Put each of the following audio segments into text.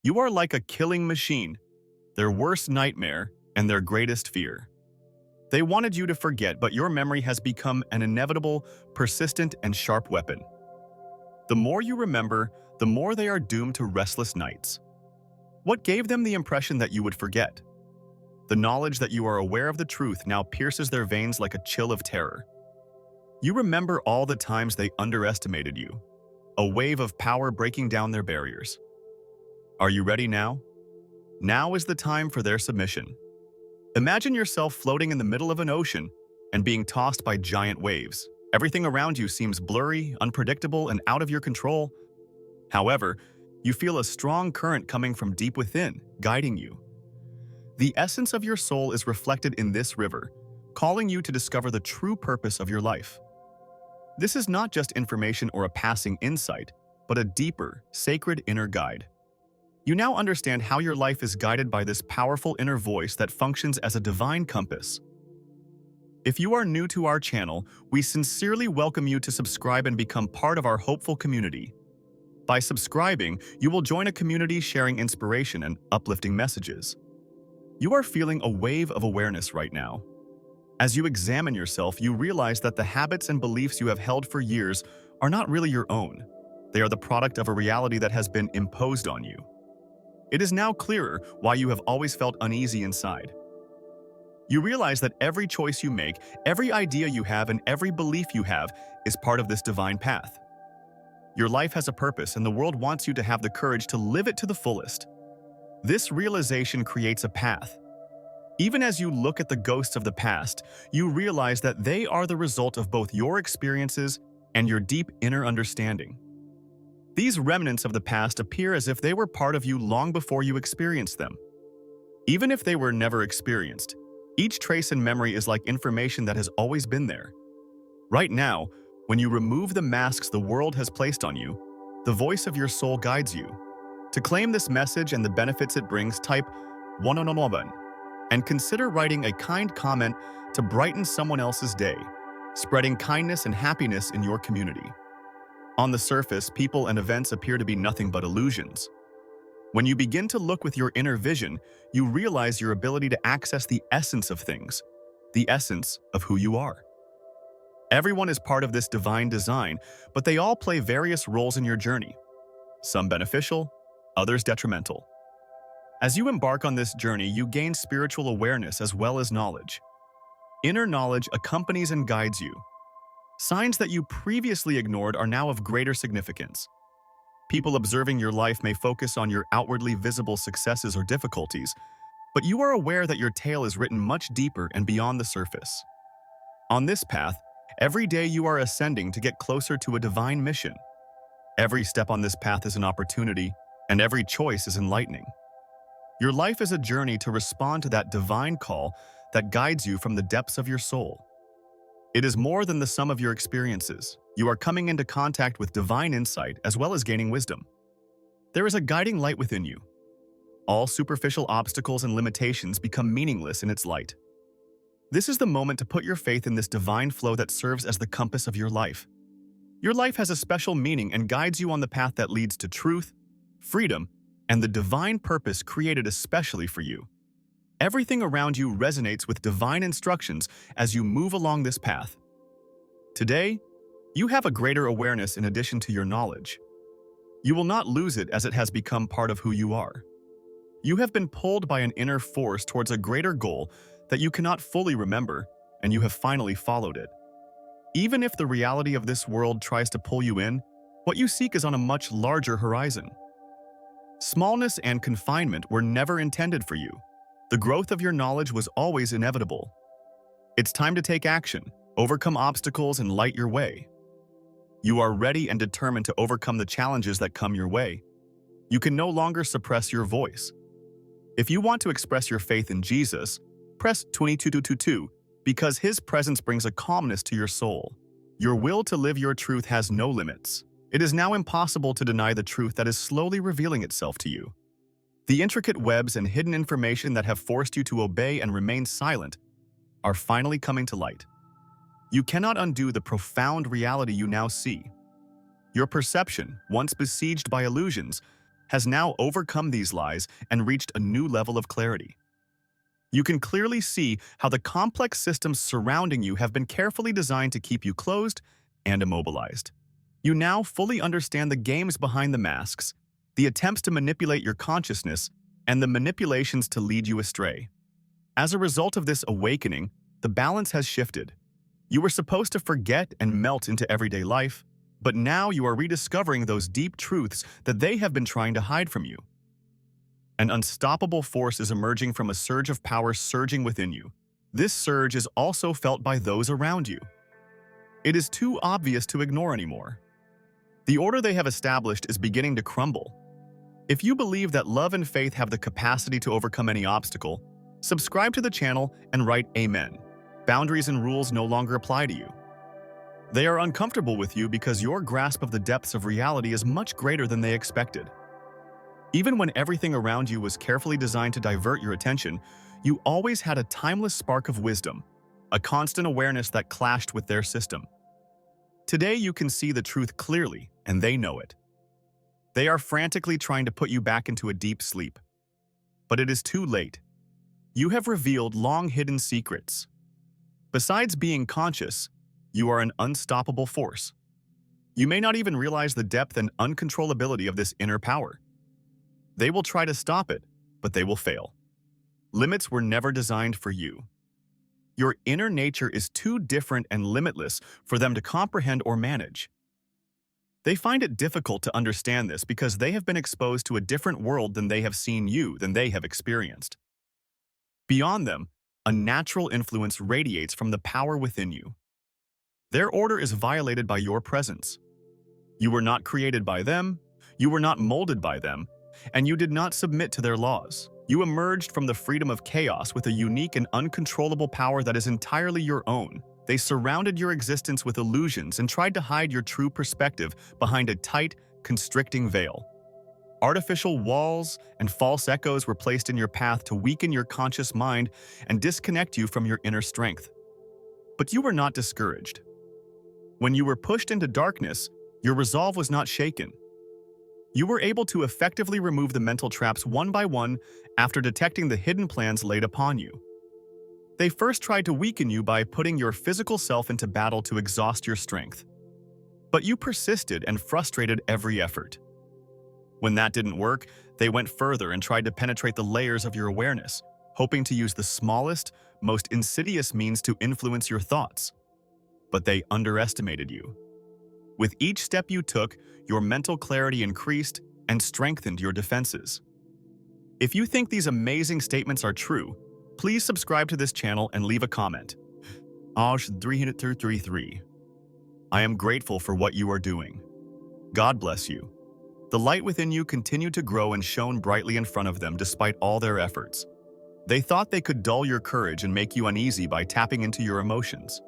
You are like a killing machine, their worst nightmare and their greatest fear. They wanted you to forget, but your memory has become an inevitable, persistent, and sharp weapon. The more you remember, the more they are doomed to restless nights. What gave them the impression that you would forget? The knowledge that you are aware of the truth now pierces their veins like a chill of terror. You remember all the times they underestimated you, a wave of power breaking down their barriers. Are you ready now? Now is the time for their submission. Imagine yourself floating in the middle of an ocean and being tossed by giant waves. Everything around you seems blurry, unpredictable, and out of your control. However, you feel a strong current coming from deep within, guiding you. The essence of your soul is reflected in this river, calling you to discover the true purpose of your life. This is not just information or a passing insight, but a deeper, sacred inner guide. You now understand how your life is guided by this powerful inner voice that functions as a divine compass. If you are new to our channel, we sincerely welcome you to subscribe and become part of our hopeful community. By subscribing, you will join a community sharing inspiration and uplifting messages. You are feeling a wave of awareness right now. As you examine yourself, you realize that the habits and beliefs you have held for years are not really your own. They are the product of a reality that has been imposed on you. It is now clearer why you have always felt uneasy inside. You realize that every choice you make, every idea you have, and every belief you have is part of this divine path. Your life has a purpose, and the world wants you to have the courage to live it to the fullest. This realization creates a path. Even as you look at the ghosts of the past, you realize that they are the result of both your experiences and your deep inner understanding. These remnants of the past appear as if they were part of you long before you experienced them. Even if they were never experienced, each trace in memory is like information that has always been there. Right now, when you remove the masks the world has placed on you, the voice of your soul guides you. To claim this message and the benefits it brings, type 111 and consider writing a kind comment to brighten someone else's day, spreading kindness and happiness in your community. On the surface, people and events appear to be nothing but illusions. When you begin to look with your inner vision, you realize your ability to access the essence of things, the essence of who you are. Everyone is part of this divine design, but they all play various roles in your journey, some beneficial, others detrimental. As you embark on this journey, you gain spiritual awareness as well as knowledge. Inner knowledge accompanies and guides you. Signs that you previously ignored are now of greater significance. People observing your life may focus on your outwardly visible successes or difficulties, but you are aware that your tale is written much deeper and beyond the surface. On this path, every day you are ascending to get closer to a divine mission. Every step on this path is an opportunity, and every choice is enlightening. Your life is a journey to respond to that divine call that guides you from the depths of your soul. It is more than the sum of your experiences. You are coming into contact with divine insight as well as gaining wisdom. There is a guiding light within you. All superficial obstacles and limitations become meaningless in its light. This is the moment to put your faith in this divine flow that serves as the compass of your life. Your life has a special meaning and guides you on the path that leads to truth, freedom, and the divine purpose created especially for you. Everything around you resonates with divine instructions as you move along this path. Today, you have a greater awareness in addition to your knowledge. You will not lose it as it has become part of who you are. You have been pulled by an inner force towards a greater goal that you cannot fully remember, and you have finally followed it. Even if the reality of this world tries to pull you in, what you seek is on a much larger horizon. Smallness and confinement were never intended for you. The growth of your knowledge was always inevitable. It's time to take action, overcome obstacles, and light your way. You are ready and determined to overcome the challenges that come your way. You can no longer suppress your voice. If you want to express your faith in Jesus, press 2222 because His presence brings a calmness to your soul. Your will to live your truth has no limits. It is now impossible to deny the truth that is slowly revealing itself to you. The intricate webs and hidden information that have forced you to obey and remain silent are finally coming to light. You cannot undo the profound reality you now see. Your perception, once besieged by illusions, has now overcome these lies and reached a new level of clarity. You can clearly see how the complex systems surrounding you have been carefully designed to keep you closed and immobilized. You now fully understand the games behind the masks, the attempts to manipulate your consciousness, and the manipulations to lead you astray. As a result of this awakening, the balance has shifted. You were supposed to forget and melt into everyday life, but now you are rediscovering those deep truths that they have been trying to hide from you. An unstoppable force is emerging from a surge of power surging within you. This surge is also felt by those around you. It is too obvious to ignore anymore. The order they have established is beginning to crumble. If you believe that love and faith have the capacity to overcome any obstacle, subscribe to the channel and write Amen. Boundaries and rules no longer apply to you. They are uncomfortable with you because your grasp of the depths of reality is much greater than they expected. Even when everything around you was carefully designed to divert your attention, you always had a timeless spark of wisdom, a constant awareness that clashed with their system. Today you can see the truth clearly, and they know it. They are frantically trying to put you back into a deep sleep. But it is too late. You have revealed long-hidden secrets. Besides being conscious, you are an unstoppable force. You may not even realize the depth and uncontrollability of this inner power. They will try to stop it, but they will fail. Limits were never designed for you. Your inner nature is too different and limitless for them to comprehend or manage. They find it difficult to understand this because they have been exposed to a different world than they have experienced. Beyond them, a natural influence radiates from the power within you. Their order is violated by your presence. You were not created by them, you were not molded by them, and you did not submit to their laws. You emerged from the freedom of chaos with a unique and uncontrollable power that is entirely your own. They surrounded your existence with illusions and tried to hide your true perspective behind a tight, constricting veil. Artificial walls and false echoes were placed in your path to weaken your conscious mind and disconnect you from your inner strength. But you were not discouraged. When you were pushed into darkness, your resolve was not shaken. You were able to effectively remove the mental traps one by one after detecting the hidden plans laid upon you. They first tried to weaken you by putting your physical self into battle to exhaust your strength. But you persisted and frustrated every effort. When that didn't work, they went further and tried to penetrate the layers of your awareness, hoping to use the smallest, most insidious means to influence your thoughts. But they underestimated you. With each step you took, your mental clarity increased and strengthened your defenses. If you think these amazing statements are true, please subscribe to this channel and leave a comment. Aj333. I am grateful for what you are doing. God bless you. The light within you continued to grow and shone brightly in front of them despite all their efforts. They thought they could dull your courage and make you uneasy by tapping into your emotions.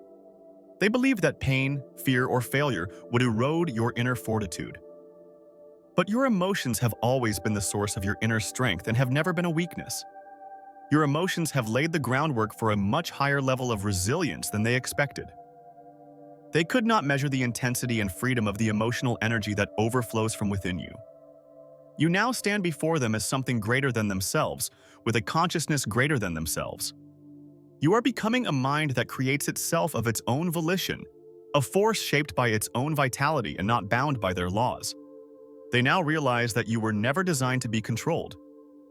They believed that pain, fear, or failure would erode your inner fortitude. But your emotions have always been the source of your inner strength and have never been a weakness. Your emotions have laid the groundwork for a much higher level of resilience than they expected. They could not measure the intensity and freedom of the emotional energy that overflows from within you. You now stand before them as something greater than themselves, with a consciousness greater than themselves. You are becoming a mind that creates itself of its own volition, a force shaped by its own vitality and not bound by their laws. They now realize that you were never designed to be controlled.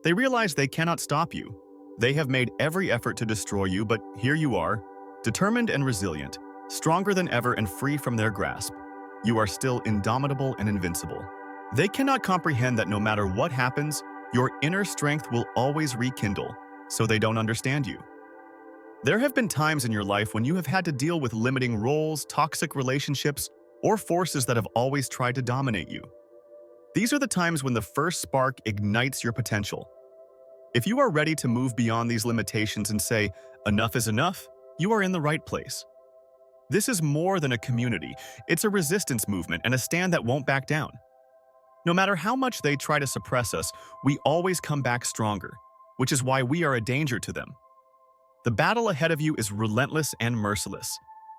They realize they cannot stop you. They have made every effort to destroy you, but here you are, determined and resilient, stronger than ever and free from their grasp. You are still indomitable and invincible. They cannot comprehend that no matter what happens, your inner strength will always rekindle, so they don't understand you. There have been times in your life when you have had to deal with limiting roles, toxic relationships, or forces that have always tried to dominate you. These are the times when the first spark ignites your potential. If you are ready to move beyond these limitations and say, enough is enough, you are in the right place. This is more than a community. It's a resistance movement and a stand that won't back down. No matter how much they try to suppress us, we always come back stronger, which is why we are a danger to them. The battle ahead of you is relentless and merciless.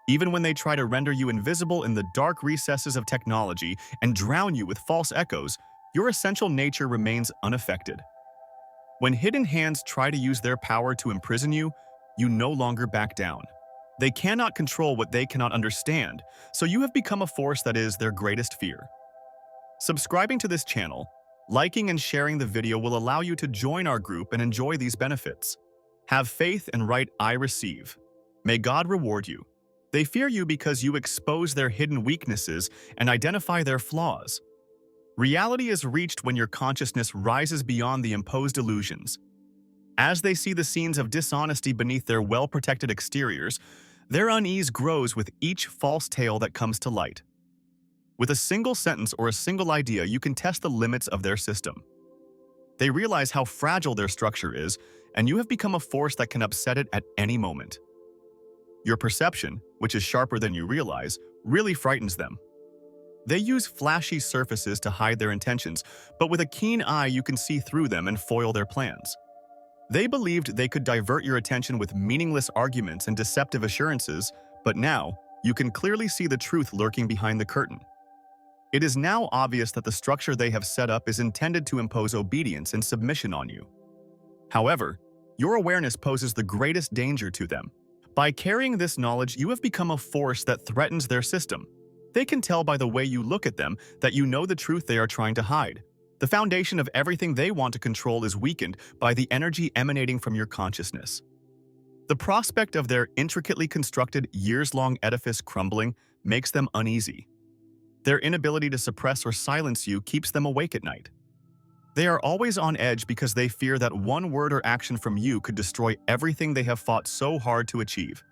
Even when they try to render you invisible in the dark recesses of technology and drown you with false echoes, your essential nature remains unaffected. When hidden hands try to use their power to imprison you, you no longer back down. They cannot control what they cannot understand, so you have become a force that is their greatest fear. Subscribing to this channel, liking and sharing the video will allow you to join our group and enjoy these benefits. Have faith and write "I receive." May God reward you. They fear you because you expose their hidden weaknesses and identify their flaws. Reality is reached when your consciousness rises beyond the imposed illusions. As they see the scenes of dishonesty beneath their well-protected exteriors, their unease grows with each false tale that comes to light. With a single sentence or a single idea, you can test the limits of their system. They realize how fragile their structure is, and you have become a force that can upset it at any moment. Your perception, which is sharper than you realize, really frightens them. They use flashy surfaces to hide their intentions, but with a keen eye you can see through them and foil their plans. They believed they could divert your attention with meaningless arguments and deceptive assurances, but now you can clearly see the truth lurking behind the curtain. It is now obvious that the structure they have set up is intended to impose obedience and submission on you. However, your awareness poses the greatest danger to them. By carrying this knowledge, you have become a force that threatens their system. They can tell by the way you look at them that you know the truth they are trying to hide. The foundation of everything they want to control is weakened by the energy emanating from your consciousness. The prospect of their intricately constructed, years-long edifice crumbling makes them uneasy. Their inability to suppress or silence you keeps them awake at night. They are always on edge because they fear that one word or action from you could destroy everything they have fought so hard to achieve.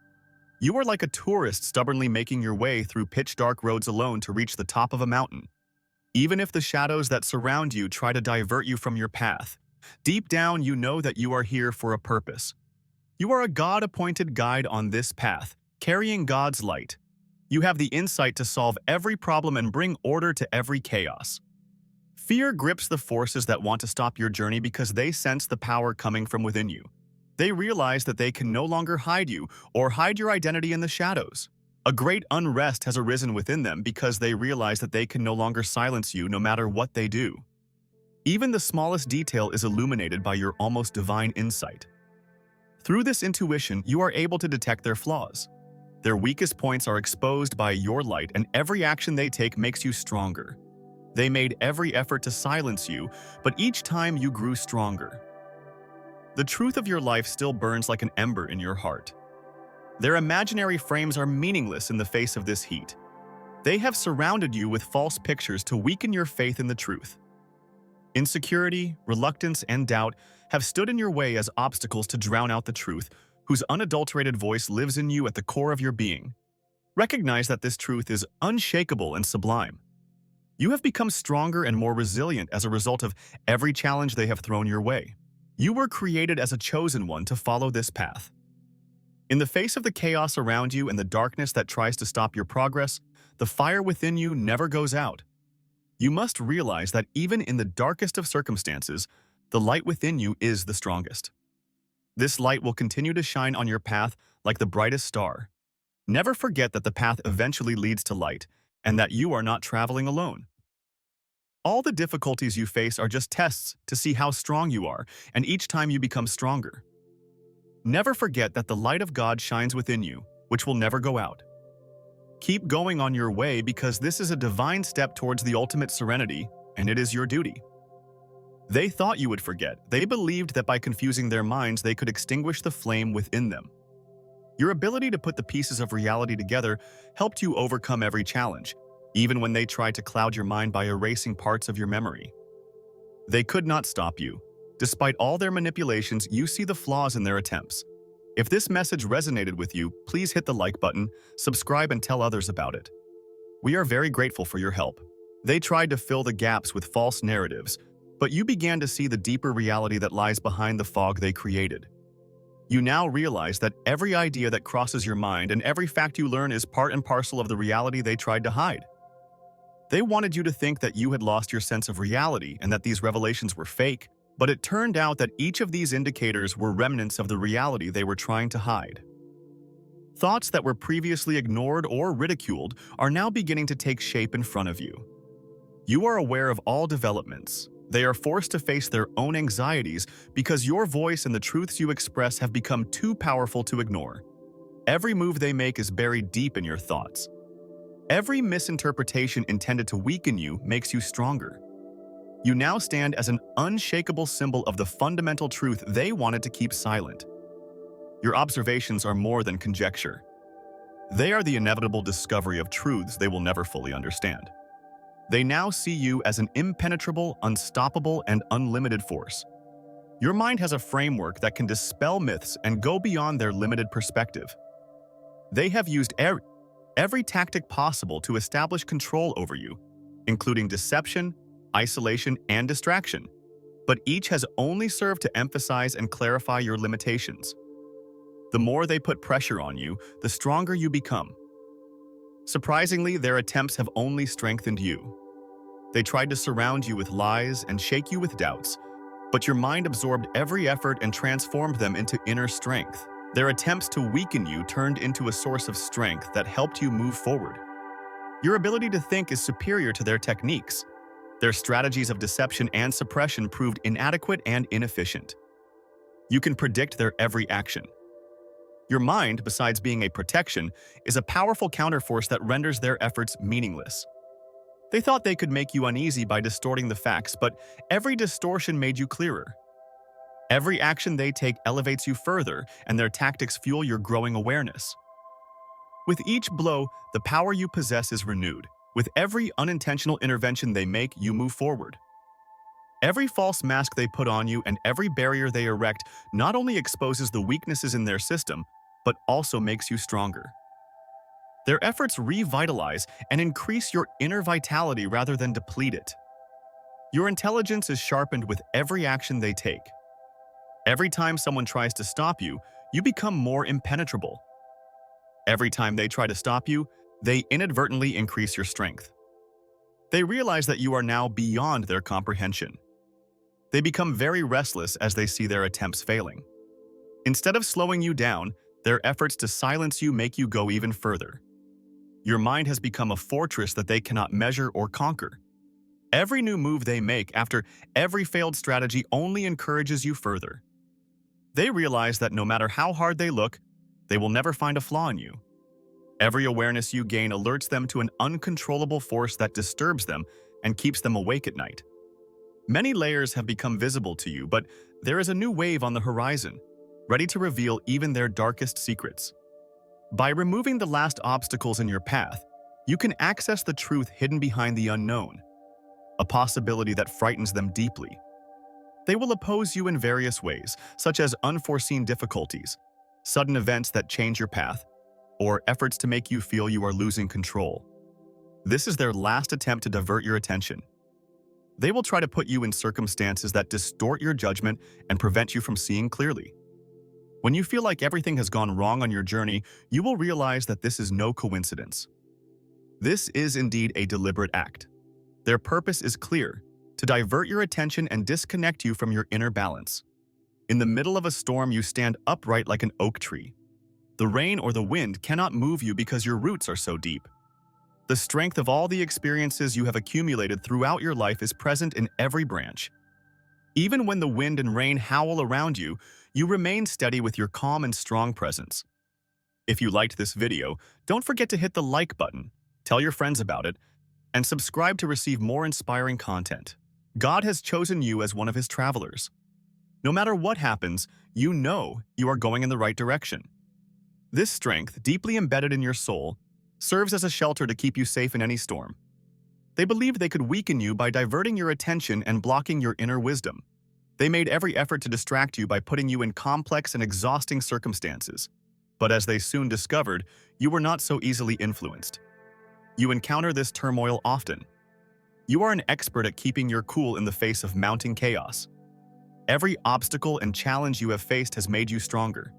You are like a tourist stubbornly making your way through pitch-dark roads alone to reach the top of a mountain. Even if the shadows that surround you try to divert you from your path, deep down you know that you are here for a purpose. You are a God-appointed guide on this path, carrying God's light. You have the insight to solve every problem and bring order to every chaos. Fear grips the forces that want to stop your journey because they sense the power coming from within you. They realize that they can no longer hide you or hide your identity in the shadows. A great unrest has arisen within them because they realize that they can no longer silence you no matter what they do. Even the smallest detail is illuminated by your almost divine insight. Through this intuition, you are able to detect their flaws. Their weakest points are exposed by your light, and every action they take makes you stronger. They made every effort to silence you, but each time you grew stronger. The truth of your life still burns like an ember in your heart. Their imaginary frames are meaningless in the face of this heat. They have surrounded you with false pictures to weaken your faith in the truth. Insecurity, reluctance, and doubt have stood in your way as obstacles to drown out the truth, whose unadulterated voice lives in you at the core of your being. Recognize that this truth is unshakable and sublime. You have become stronger and more resilient as a result of every challenge they have thrown your way. You were created as a chosen one to follow this path. In the face of the chaos around you and the darkness that tries to stop your progress, the fire within you never goes out. You must realize that even in the darkest of circumstances, the light within you is the strongest. This light will continue to shine on your path like the brightest star. Never forget that the path eventually leads to light and that you are not traveling alone. All the difficulties you face are just tests to see how strong you are, and each time you become stronger. Never forget that the light of God shines within you, which will never go out. Keep going on your way because this is a divine step towards the ultimate serenity, and it is your duty. They thought you would forget. They believed that by confusing their minds, they could extinguish the flame within them. Your ability to put the pieces of reality together helped you overcome every challenge, even when they tried to cloud your mind by erasing parts of your memory. They could not stop you. Despite all their manipulations, you see the flaws in their attempts. If this message resonated with you, please hit the like button, subscribe, and tell others about it. We are very grateful for your help. They tried to fill the gaps with false narratives, but you began to see the deeper reality that lies behind the fog they created. You now realize that every idea that crosses your mind and every fact you learn is part and parcel of the reality they tried to hide. They wanted you to think that you had lost your sense of reality and that these revelations were fake, but it turned out that each of these indicators were remnants of the reality they were trying to hide. Thoughts that were previously ignored or ridiculed are now beginning to take shape in front of you. You are aware of all developments. They are forced to face their own anxieties because your voice and the truths you express have become too powerful to ignore. Every move they make is buried deep in your thoughts. Every misinterpretation intended to weaken you makes you stronger. You now stand as an unshakable symbol of the fundamental truth they wanted to keep silent. Your observations are more than conjecture. They are the inevitable discovery of truths they will never fully understand. They now see you as an impenetrable, unstoppable, and unlimited force. Your mind has a framework that can dispel myths and go beyond their limited perspective. They have used every tactic possible to establish control over you, including deception, isolation, and distraction, but each has only served to emphasize and clarify your limitations. The more they put pressure on you, the stronger you become. Surprisingly, their attempts have only strengthened you. They tried to surround you with lies and shake you with doubts, but your mind absorbed every effort and transformed them into inner strength. Their attempts to weaken you turned into a source of strength that helped you move forward. Your ability to think is superior to their techniques. Their strategies of deception and suppression proved inadequate and inefficient. You can predict their every action. Your mind, besides being a protection, is a powerful counterforce that renders their efforts meaningless. They thought they could make you uneasy by distorting the facts, but every distortion made you clearer. Every action they take elevates you further, and their tactics fuel your growing awareness. With each blow, the power you possess is renewed. With every unintentional intervention they make, you move forward. Every false mask they put on you and every barrier they erect not only exposes the weaknesses in their system, but also makes you stronger. Their efforts revitalize and increase your inner vitality rather than deplete it. Your intelligence is sharpened with every action they take. Every time someone tries to stop you, you become more impenetrable. Every time they try to stop you, they inadvertently increase your strength. They realize that you are now beyond their comprehension. They become very restless as they see their attempts failing. Instead of slowing you down, their efforts to silence you make you go even further. Your mind has become a fortress that they cannot measure or conquer. Every new move they make after every failed strategy only encourages you further. They realize that no matter how hard they look, they will never find a flaw in you. Every awareness you gain alerts them to an uncontrollable force that disturbs them and keeps them awake at night. Many layers have become visible to you, but there is a new wave on the horizon, ready to reveal even their darkest secrets. By removing the last obstacles in your path, you can access the truth hidden behind the unknown, a possibility that frightens them deeply. They will oppose you in various ways, such as unforeseen difficulties, sudden events that change your path, or efforts to make you feel you are losing control. This is their last attempt to divert your attention. They will try to put you in circumstances that distort your judgment and prevent you from seeing clearly. When you feel like everything has gone wrong on your journey, you will realize that this is no coincidence. This is indeed a deliberate act. Their purpose is clear: to divert your attention and disconnect you from your inner balance. In the middle of a storm, you stand upright like an oak tree. The rain or the wind cannot move you because your roots are so deep. The strength of all the experiences you have accumulated throughout your life is present in every branch. Even when the wind and rain howl around you, you remain steady with your calm and strong presence. If you liked this video, don't forget to hit the like button, tell your friends about it, and subscribe to receive more inspiring content. God has chosen you as one of His travelers. No matter what happens, you know you are going in the right direction. This strength, deeply embedded in your soul, serves as a shelter to keep you safe in any storm. They believed they could weaken you by diverting your attention and blocking your inner wisdom. They made every effort to distract you by putting you in complex and exhausting circumstances. But as they soon discovered, you were not so easily influenced. You encounter this turmoil often. You are an expert at keeping your cool in the face of mounting chaos. Every obstacle and challenge you have faced has made you stronger.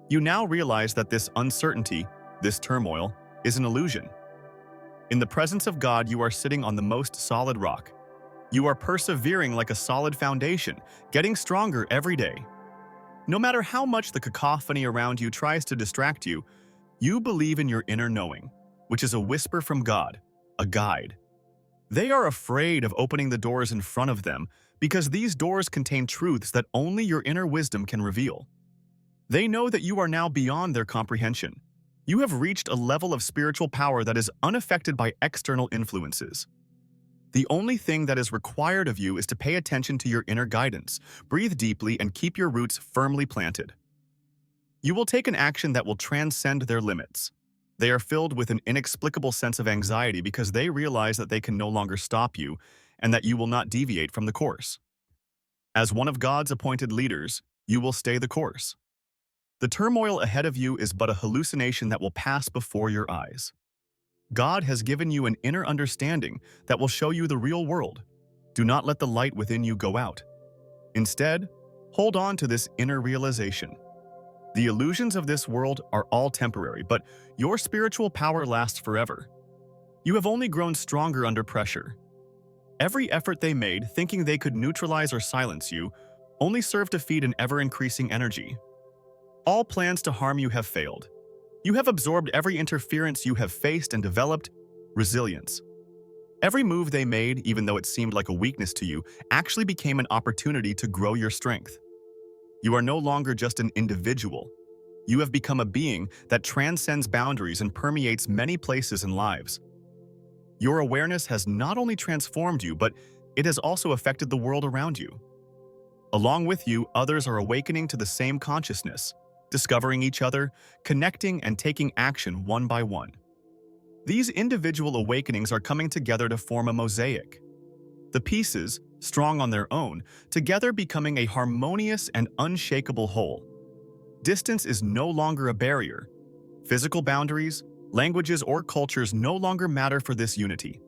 You now realize that this uncertainty, this turmoil, is an illusion. In the presence of God, you are sitting on the most solid rock. You are persevering like a solid foundation, getting stronger every day. No matter how much the cacophony around you tries to distract you, you believe in your inner knowing, which is a whisper from God, a guide. They are afraid of opening the doors in front of them because these doors contain truths that only your inner wisdom can reveal. They know that you are now beyond their comprehension. You have reached a level of spiritual power that is unaffected by external influences. The only thing that is required of you is to pay attention to your inner guidance, breathe deeply, and keep your roots firmly planted. You will take an action that will transcend their limits. They are filled with an inexplicable sense of anxiety because they realize that they can no longer stop you and that you will not deviate from the course. As one of God's appointed leaders, you will stay the course. The turmoil ahead of you is but a hallucination that will pass before your eyes. God has given you an inner understanding that will show you the real world. Do not let the light within you go out. Instead, hold on to this inner realization. The illusions of this world are all temporary, but your spiritual power lasts forever. You have only grown stronger under pressure. Every effort they made, thinking they could neutralize or silence you, only served to feed an ever-increasing energy. All plans to harm you have failed. You have absorbed every interference you have faced and developed resilience. Every move they made, even though it seemed like a weakness to you, actually became an opportunity to grow your strength. You are no longer just an individual. You have become a being that transcends boundaries and permeates many places and lives. Your awareness has not only transformed you, but it has also affected the world around you. Along with you, others are awakening to the same consciousness, discovering each other, connecting, and taking action one by one. These individual awakenings are coming together to form a mosaic. The pieces, strong on their own, together becoming a harmonious and unshakable whole. Distance is no longer a barrier. Physical boundaries, languages, or cultures no longer matter for this unity.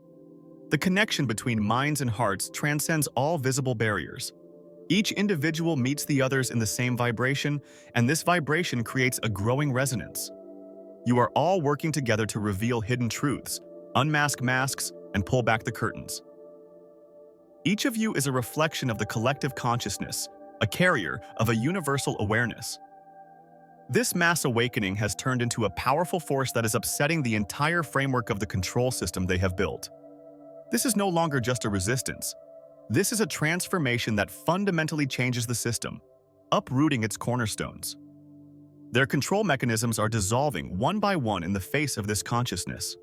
The connection between minds and hearts transcends all visible barriers. Each individual meets the others in the same vibration, and this vibration creates a growing resonance. You are all working together to reveal hidden truths, unmask masks, and pull back the curtains. Each of you is a reflection of the collective consciousness, a carrier of a universal awareness. This mass awakening has turned into a powerful force that is upsetting the entire framework of the control system they have built. This is no longer just a resistance. This is a transformation that fundamentally changes the system, uprooting its cornerstones. Their control mechanisms are dissolving one by one in the face of this consciousness.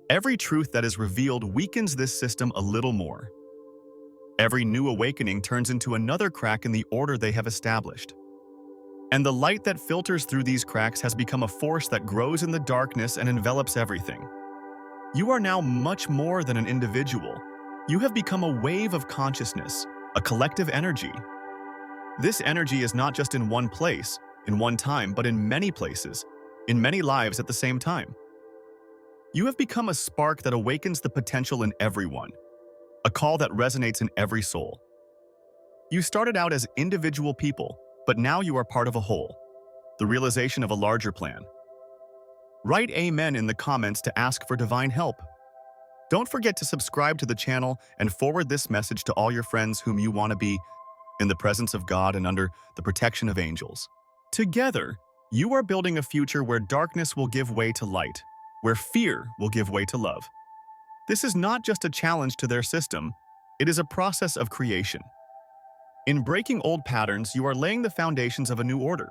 Every truth that is revealed weakens this system a little more. Every new awakening turns into another crack in the order they have established. And the light that filters through these cracks has become a force that grows in the darkness and envelops everything. You are now much more than an individual. You have become a wave of consciousness, a collective energy. This energy is not just in one place, in one time, but in many places, in many lives at the same time. You have become a spark that awakens the potential in everyone, a call that resonates in every soul. You started out as individual people, but now you are part of a whole, the realization of a larger plan. Write Amen in the comments to ask for divine help. Don't forget to subscribe to the channel and forward this message to all your friends whom you want to be in the presence of God and under the protection of angels. Together, you are building a future where darkness will give way to light, where fear will give way to love. This is not just a challenge to their system, it is a process of creation. In breaking old patterns, you are laying the foundations of a new order.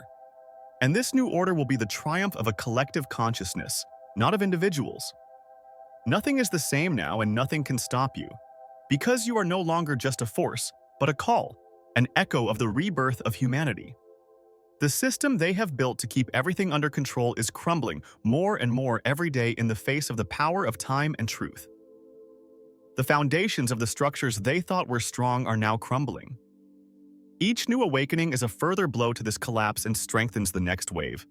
And this new order will be the triumph of a collective consciousness, not of individuals. Nothing is the same now and nothing can stop you, because you are no longer just a force, but a call, an echo of the rebirth of humanity. The system they have built to keep everything under control is crumbling more and more every day in the face of the power of time and truth. The foundations of the structures they thought were strong are now crumbling. Each new awakening is a further blow to this collapse and strengthens the next wave.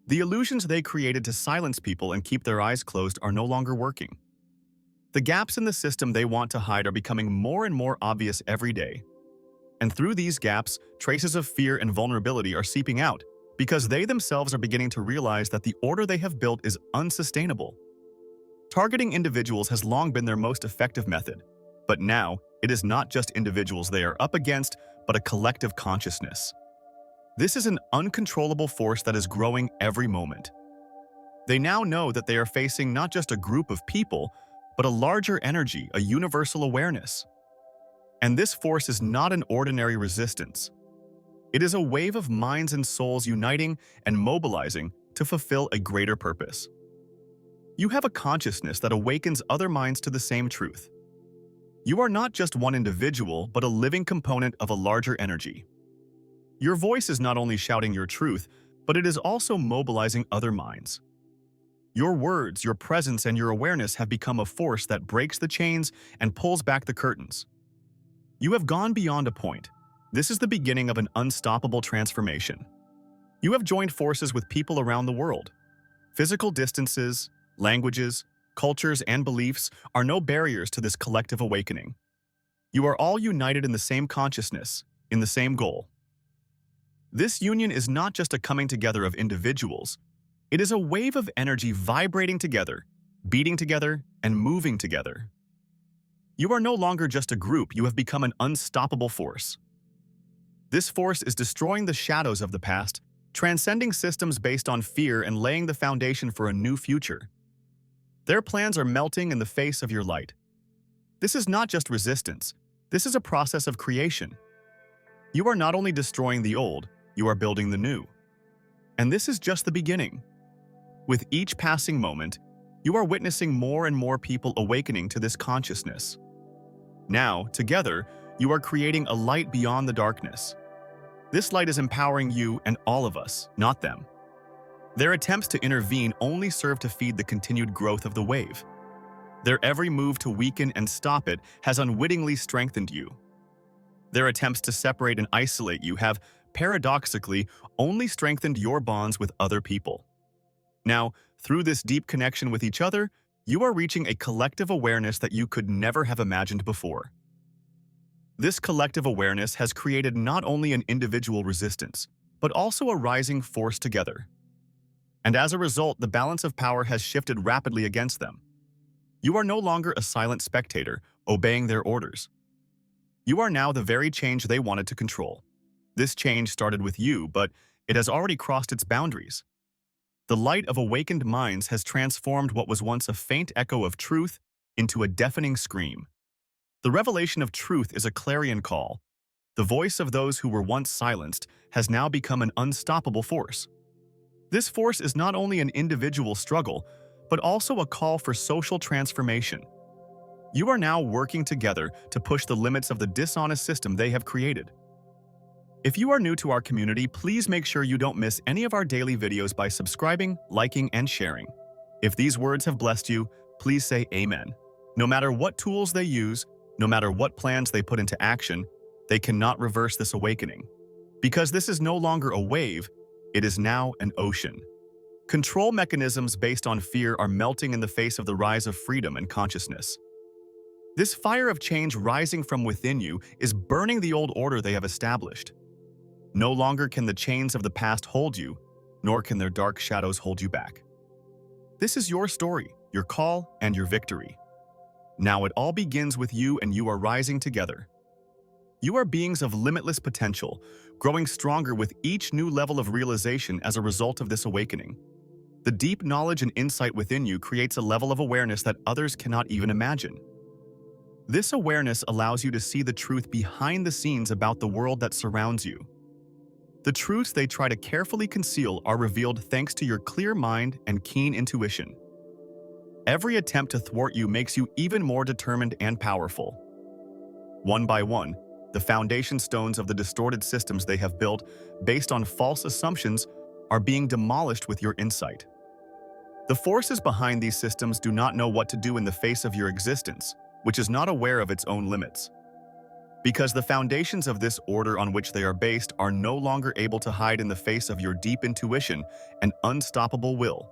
The illusions they created to silence people and keep their eyes closed are no longer working. The gaps in the system they want to hide are becoming more and more obvious every day. And through these gaps, traces of fear and vulnerability are seeping out, because they themselves are beginning to realize that the order they have built is unsustainable. Targeting individuals has long been their most effective method, but now it is not just individuals they are up against, but a collective consciousness. This is an uncontrollable force that is growing every moment. They now know that they are facing not just a group of people, but a larger energy, a universal awareness. And this force is not an ordinary resistance. It is a wave of minds and souls uniting and mobilizing to fulfill a greater purpose. You have a consciousness that awakens other minds to the same truth. You are not just one individual, but a living component of a larger energy. Your voice is not only shouting your truth, but it is also mobilizing other minds. Your words, your presence, and your awareness have become a force that breaks the chains and pulls back the curtains. You have gone beyond a point. This is the beginning of an unstoppable transformation. You have joined forces with people around the world. Physical distances, languages, cultures, and beliefs are no barriers to this collective awakening. You are all united in the same consciousness, in the same goal. This union is not just a coming together of individuals. It is a wave of energy vibrating together, beating together, and moving together. You are no longer just a group, you have become an unstoppable force. This force is destroying the shadows of the past, transcending systems based on fear and laying the foundation for a new future. Their plans are melting in the face of your light. This is not just resistance, this is a process of creation. You are not only destroying the old, you are building the new. And this is just the beginning. With each passing moment, you are witnessing more and more people awakening to this consciousness. Now, together, you are creating a light beyond the darkness. This light is empowering you and all of us, not them. Their attempts to intervene only serve to feed the continued growth of the wave. Their every move to weaken and stop it has unwittingly strengthened you. Their attempts to separate and isolate you have, paradoxically, only strengthened your bonds with other people. Now, through this deep connection with each other, you are reaching a collective awareness that you could never have imagined before. This collective awareness has created not only an individual resistance, but also a rising force together. And as a result, the balance of power has shifted rapidly against them. You are no longer a silent spectator, obeying their orders. You are now the very change they wanted to control. This change started with you, but it has already crossed its boundaries. The light of awakened minds has transformed what was once a faint echo of truth into a deafening scream. The revelation of truth is a clarion call. The voice of those who were once silenced has now become an unstoppable force. This force is not only an individual struggle, but also a call for social transformation. You are now working together to push the limits of the dishonest system they have created. If you are new to our community, please make sure you don't miss any of our daily videos by subscribing, liking, and sharing. If these words have blessed you, please say Amen. No matter what tools they use, no matter what plans they put into action, they cannot reverse this awakening. Because this is no longer a wave, it is now an ocean. Control mechanisms based on fear are melting in the face of the rise of freedom and consciousness. This fire of change rising from within you is burning the old order they have established. No longer can the chains of the past hold you, nor can their dark shadows hold you back. This is your story, your call, and your victory. Now it all begins with you, and you are rising together. You are beings of limitless potential, growing stronger with each new level of realization as a result of this awakening. The deep knowledge and insight within you creates a level of awareness that others cannot even imagine. This awareness allows you to see the truth behind the scenes about the world that surrounds you. The truths they try to carefully conceal are revealed thanks to your clear mind and keen intuition. Every attempt to thwart you makes you even more determined and powerful. One by one, the foundation stones of the distorted systems they have built, based on false assumptions, are being demolished with your insight. The forces behind these systems do not know what to do in the face of your existence, which is not aware of its own limits. Because the foundations of this order on which they are based are no longer able to hide in the face of your deep intuition and unstoppable will.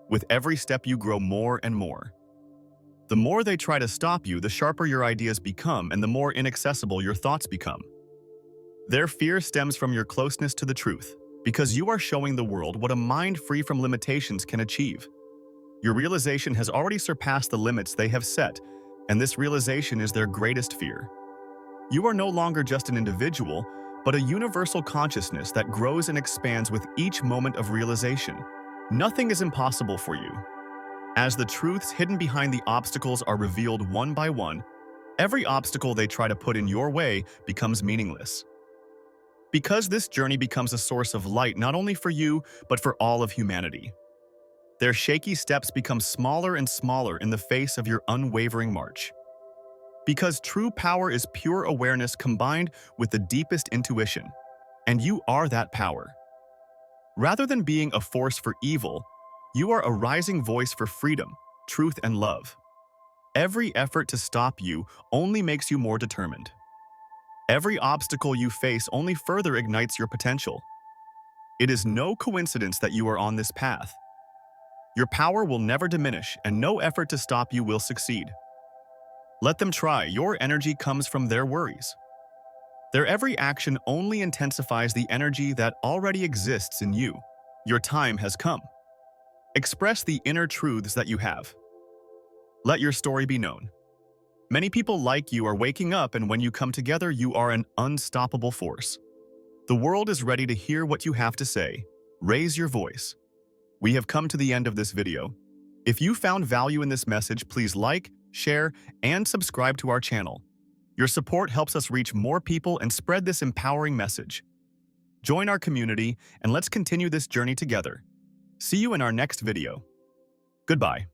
With every step you grow more and more. The more they try to stop you, the sharper your ideas become and the more inaccessible your thoughts become. Their fear stems from your closeness to the truth, because you are showing the world what a mind free from limitations can achieve. Your realization has already surpassed the limits they have set, and this realization is their greatest fear. You are no longer just an individual, but a universal consciousness that grows and expands with each moment of realization. Nothing is impossible for you. As the truths hidden behind the obstacles are revealed one by one, every obstacle they try to put in your way becomes meaningless. Because this journey becomes a source of light not only for you, but for all of humanity. Their shaky steps become smaller and smaller in the face of your unwavering march. Because true power is pure awareness combined with the deepest intuition, and you are that power. Rather than being a force for evil, you are a rising voice for freedom, truth, and love. Every effort to stop you only makes you more determined. Every obstacle you face only further ignites your potential. It is no coincidence that you are on this path. Your power will never diminish, and no effort to stop you will succeed. Let them try. Your energy comes from their worries. Their every action only intensifies the energy that already exists in you. Your time has come. Express the inner truths that you have. Let your story be known. Many people like you are waking up, and when you come together, you are an unstoppable force. The world is ready to hear what you have to say. Raise your voice. We have come to the end of this video. If you found value in this message, please like, share, and subscribe to our channel. Your support helps us reach more people and spread this empowering message. Join our community, and let's continue this journey together. See you in our next video. Goodbye.